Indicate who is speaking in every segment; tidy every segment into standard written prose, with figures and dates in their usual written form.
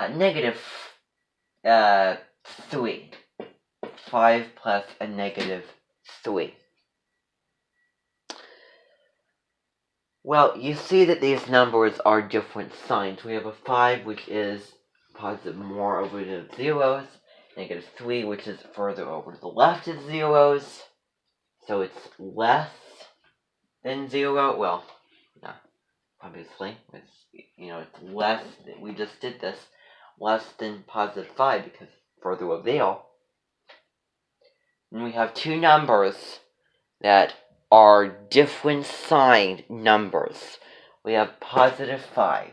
Speaker 1: negative 3. 5 plus a negative 3. Well, you see that these numbers are different signs. We have a 5, which is positive more over to the zeros. Negative 3, which is further over to the left of zeros. So it's less than 0. Well, no, obviously. It's less. We just did this. Less than positive 5 because further over there. And we have two numbers that are different signed numbers. We have positive 5,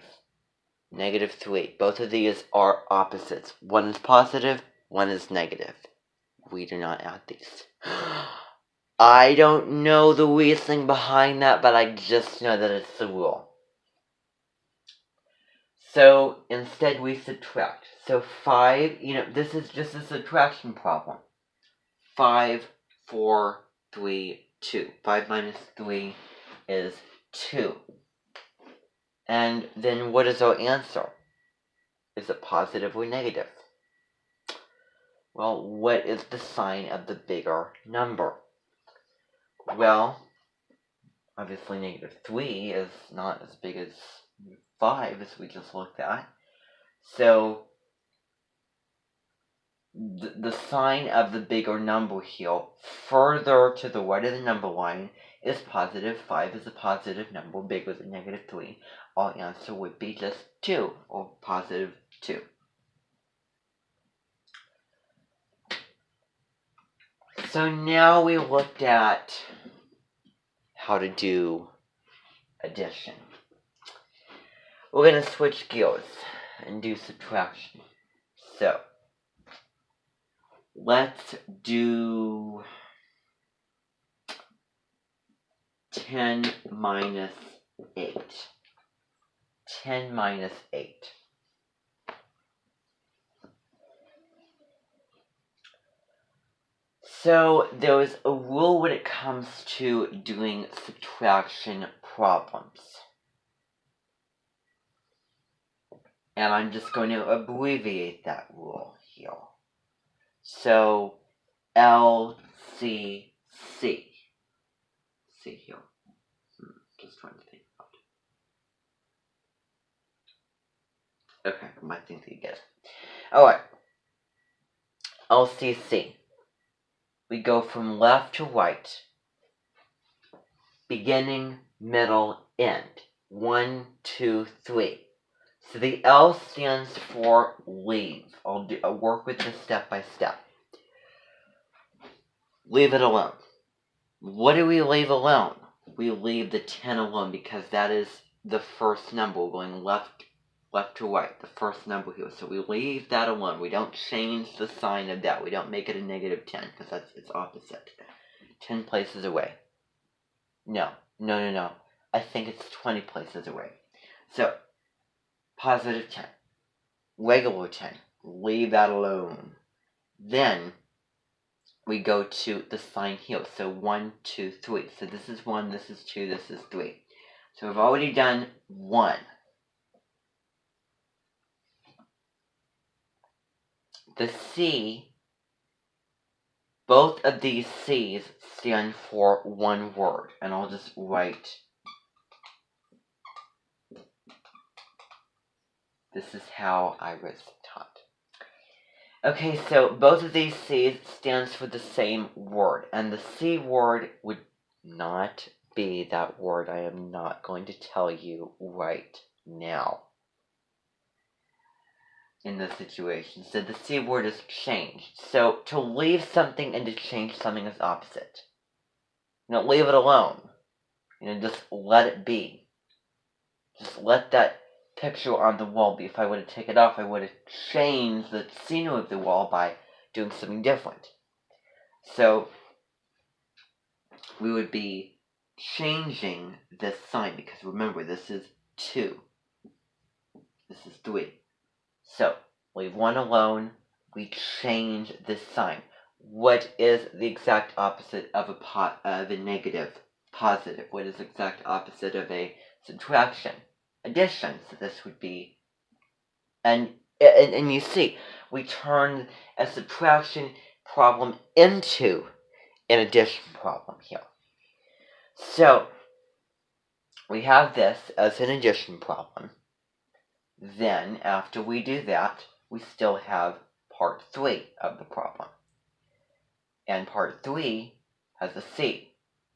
Speaker 1: negative 3. Both of these are opposites. One is positive, one is negative. We do not add these. I don't know the reasoning behind that, but I just know that it's the rule. So instead we subtract. So 5, this is just a subtraction problem. 5, 4, 3, 2. 5 minus 3 is 2. And then what is our answer? Is it positive or negative? Well, what is the sign of the bigger number? Well, obviously negative 3 is not as big as 5 as we just looked at. So the sign of the bigger number here, further to the right of the number line, is positive. 5 is a positive number, bigger than negative 3. Our answer would be just 2, or positive 2. So now we looked at how to do addition. We're going to switch gears and do subtraction. So let's do 10 minus 8. 10 minus 8. So there's a rule when it comes to doing subtraction problems. And I'm just going to abbreviate that rule here. So LCC. See here. Just trying to think about it. Okay, I might think you get it. Alright. LCC. We go from left to right. Beginning, middle, end. 1, 2, 3. So the L stands for leave. I'll work with this step by step. Leave it alone. What do we leave alone? We leave the 10 alone because that is the first number. We're going left to right, the first number here. So we leave that alone. We don't change the sign of that. We don't make it a negative 10 because that's its opposite. 10 places away. No. I think it's 20 places away. So, positive 10. Regular 10. Leave that alone. Then, we go to the sign here. So 1, 2, 3. So this is 1, this is 2, this is 3. So we've already done 1. The C, both of these C's stand for one word. And I'll just write. This is how I was taught. Okay, so both of these C's stands for the same word. And the C word would not be that word I am not going to tell you right now. In this situation. So the C word is changed. So to leave something and to change something is opposite. Leave it alone. Just let it be. Just let that picture on the wall be. If I would have taken it off, I would have changed the scenery of the wall by doing something different. So we would be changing this sign because remember, this is 2. This is 3. So, leave 1 alone, we change this sign. What is the exact opposite of a negative? Positive. What is the exact opposite of a subtraction? Addition. So this would be an And you see, we turn a subtraction problem into an addition problem here. So, we have this as an addition problem. Then, after we do that, we still have part 3 of the problem. And part 3 has a C.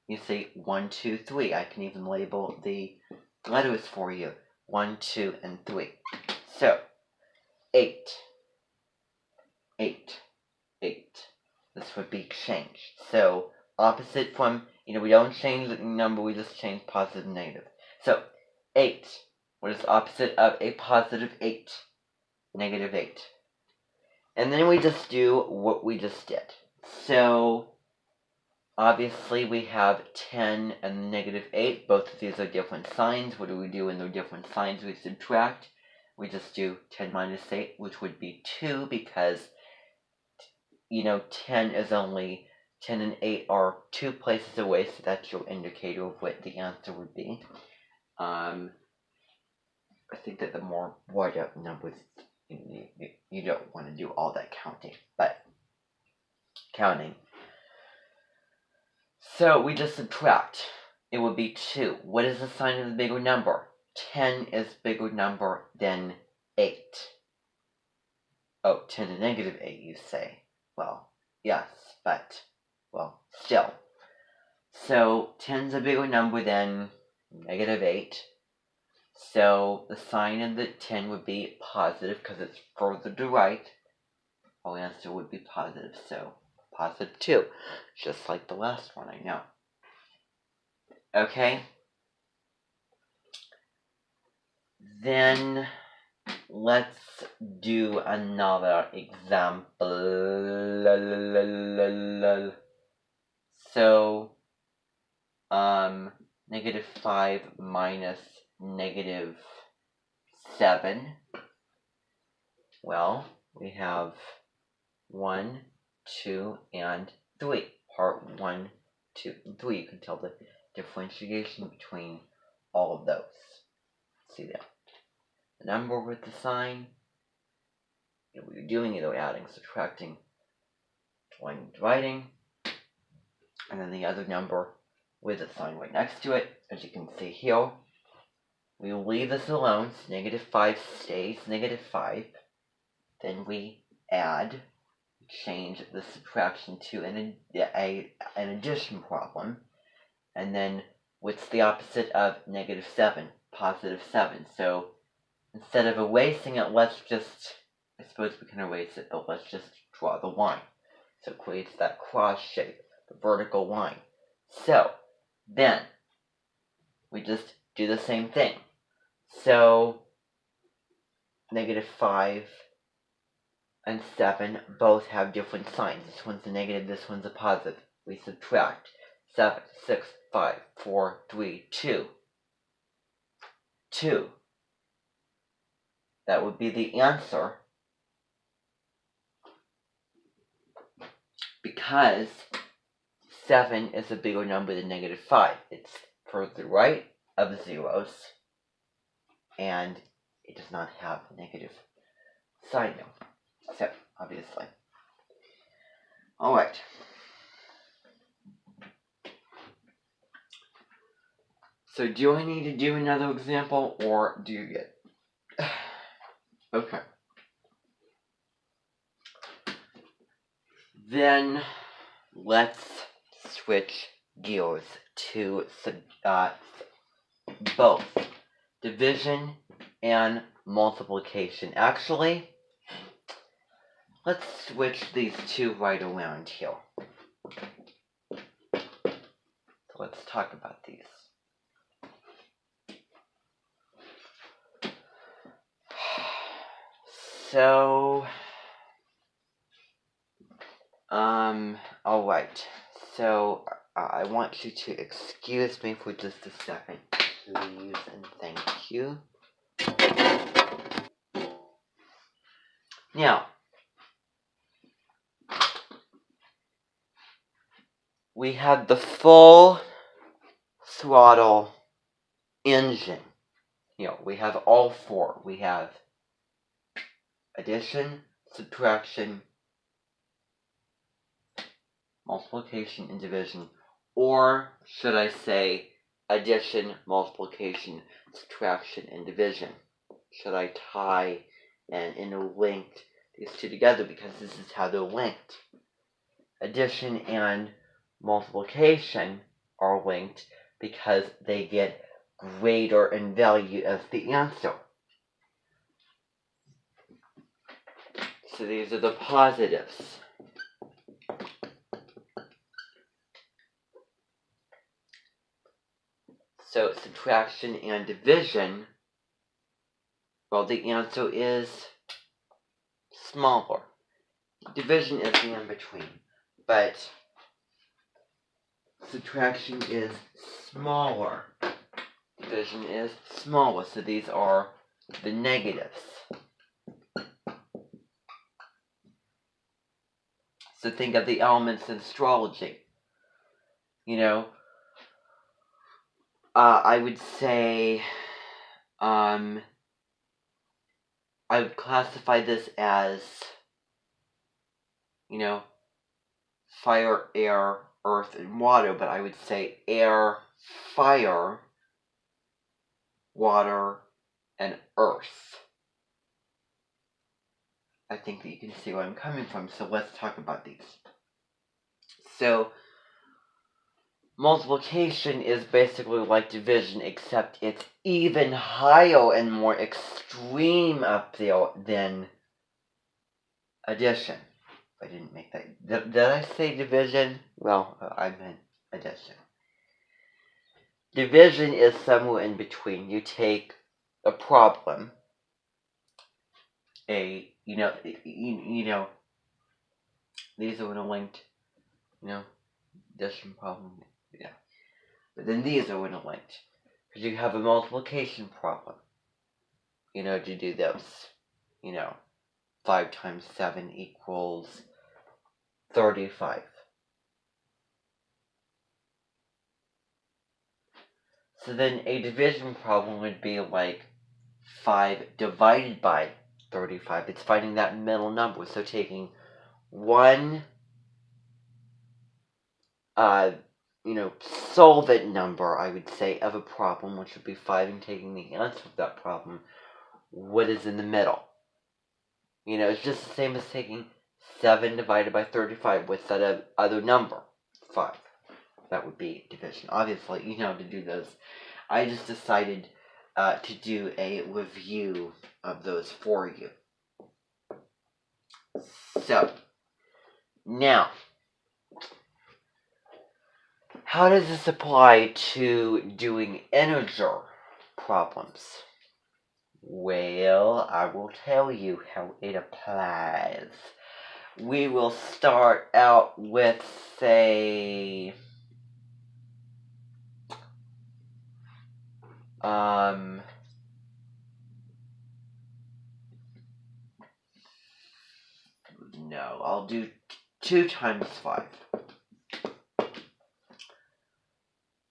Speaker 1: You see, 1, 2, 3. I can even label the letters for you. 1, 2, and 3. So, 8. 8. 8. This would be changed. So, opposite from, we don't change the number, we just change positive and negative. So, 8. What is the opposite of a positive 8? Negative 8. And then we just do what we just did. So, obviously we have 10 and negative 8. Both of these are different signs. What do we do when they're different signs? We subtract. We just do 10 minus 8, which would be 2, because 10 is only 10 and 8 are 2 places away, so that's your indicator of what the answer would be. I think that the more wide up numbers, you don't want to do all that counting, but counting. So we just subtract. It would be 2. What is the sign of the bigger number? 10 is bigger number than 8. Oh, 10 and negative 8, you say. Well, yes, but, well, still. So 10's a bigger number than negative 8. So the sign of the 10 would be positive because it's further to right. Our answer would be positive, so positive 2. Just like the last one, I know. Okay? Then let's do another example. So, negative 5 minus negative 7. Well, we have 1, 2, and 3. Part 1, 2, and 3. You can tell the differentiation between all of those. See that? The number with the sign. What you're doing, either adding, subtracting, joining, dividing. And then the other number with a sign right next to it. As you can see here, we will leave this alone, so negative 5 stays negative 5. Then we add, change the subtraction to an addition problem. And then what's the opposite of negative 7? Positive 7. So instead of erasing it, let's just, I suppose we can erase it, but let's just draw the line. So it creates that cross shape, the vertical line. So then we just do the same thing. So negative 5 and 7 both have different signs. This one's a negative, this one's a positive. We subtract. 7, 6, 5, 4, 3, 2. 2. That would be the answer. Because 7 is a bigger number than negative 5. It's further right of zeros. And it does not have a negative sign now. So, obviously. Alright. So do I need to do another example, or do you get? Okay. Then let's switch gears to both division and multiplication. Actually, let's switch these two right around here. So let's talk about these. So, alright. So, I want you to excuse me for just a second, please, and thank you. Now, we have the full throttle engine. We have all four. We have addition, subtraction, multiplication, and division. Or should I say addition, multiplication, subtraction, and division? Should I tie and interlink these two together because this is how they're linked? Addition and multiplication are linked because they get greater in value as the answer. So these are the positives. So subtraction and division, well, the answer is smaller. Division is the in-between, but subtraction is smaller. Division is smaller, so these are the negatives. So think of the elements in astrology. I would say, I would classify this as, fire, air, earth, and water, but I would say air, fire, water, and earth. I think that you can see where I'm coming from, so let's talk about these. So, multiplication is basically like division, except it's even higher and more extreme up there than addition. I didn't make that. Did I say division? Well, I meant addition. Division is somewhere in between. You take a problem, these are interlinked, addition problem, yeah. But then these are interlinked. Because you have a multiplication problem. To do this, 5 times 7 equals 35. So then a division problem would be like 5 divided by 35. It's finding that middle number. So taking one, solvent number, I would say, of a problem, which would be 5, and taking the answer of that problem, what is in the middle. It's just the same as taking 7 divided by 35 with that other number, 5. That would be division. Obviously, you know how to do those. I just decided to do a review of those for you. So, now, how does this apply to doing integer problems? Well, I will tell you how it applies. We will start out with, say, no, I'll do 2 times 5.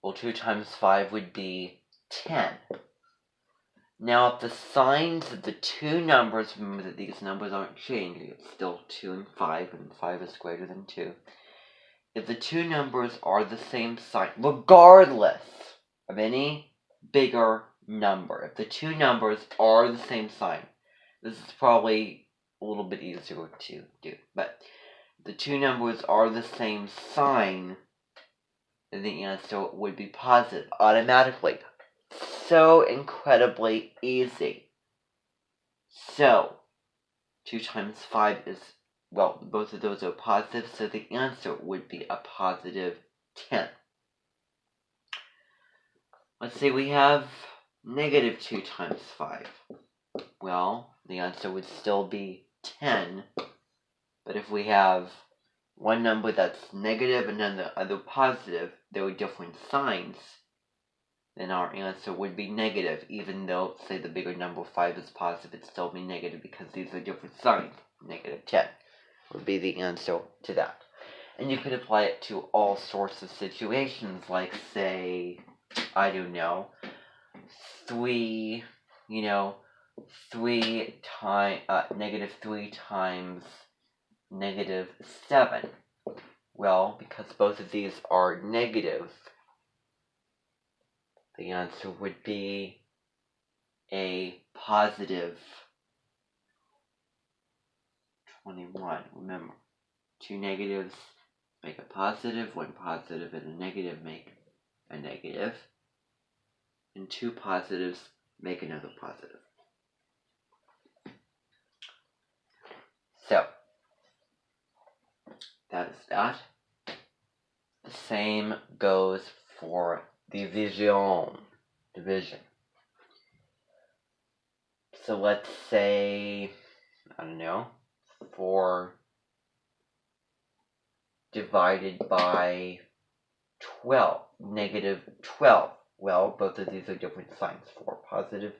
Speaker 1: Well, 2 times 5 would be 10. Now, if the signs of the two numbers, remember that these numbers aren't changing, it's still 2 and 5, and 5 is greater than 2. If the two numbers are the same sign, regardless of any bigger number, if the two numbers are the same sign, this is probably a little bit easier to do, but if the two numbers are the same sign, then the answer would be positive automatically. So incredibly easy. So, 2 times 5 is, well, both of those are positive, so the answer would be a positive 10. Let's say we have negative 2 times 5. Well, the answer would still be 10, but if we have one number that's negative and then the other positive, there are different signs, then our answer would be negative, even though, say, the bigger number 5 is positive, it'd still be negative because these are different signs. Negative 10 would be the answer to that. And you could apply it to all sorts of situations, like, say, I don't know, 3, 3 times -7. Well, because both of these are negative, the answer would be a positive 21. Remember, two negatives make a positive, one positive and a negative make a negative, and two positives make another positive. So, that is that. The same goes for division. So let's say, I don't know, 4 divided by 12, -12. Well, both of these are different signs. 4 positive,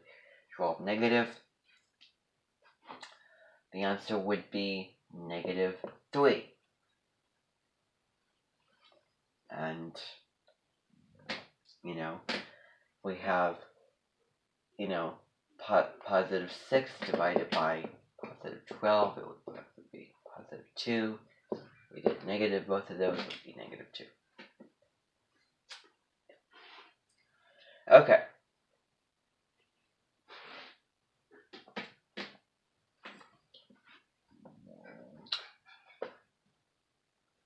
Speaker 1: 12 negative. The answer would be -3. And, we have, positive 6 divided by positive 12. It would be positive 2. We did negative, both of those would be -2. Okay.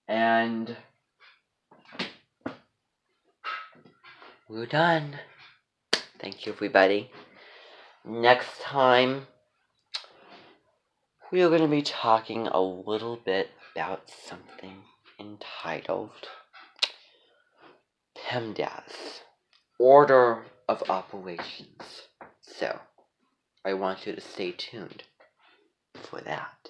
Speaker 1: And we're done. Thank you, everybody. Next time, we are going to be talking a little bit about something entitled PEMDAS, Order of Operations. So, I want you to stay tuned for that.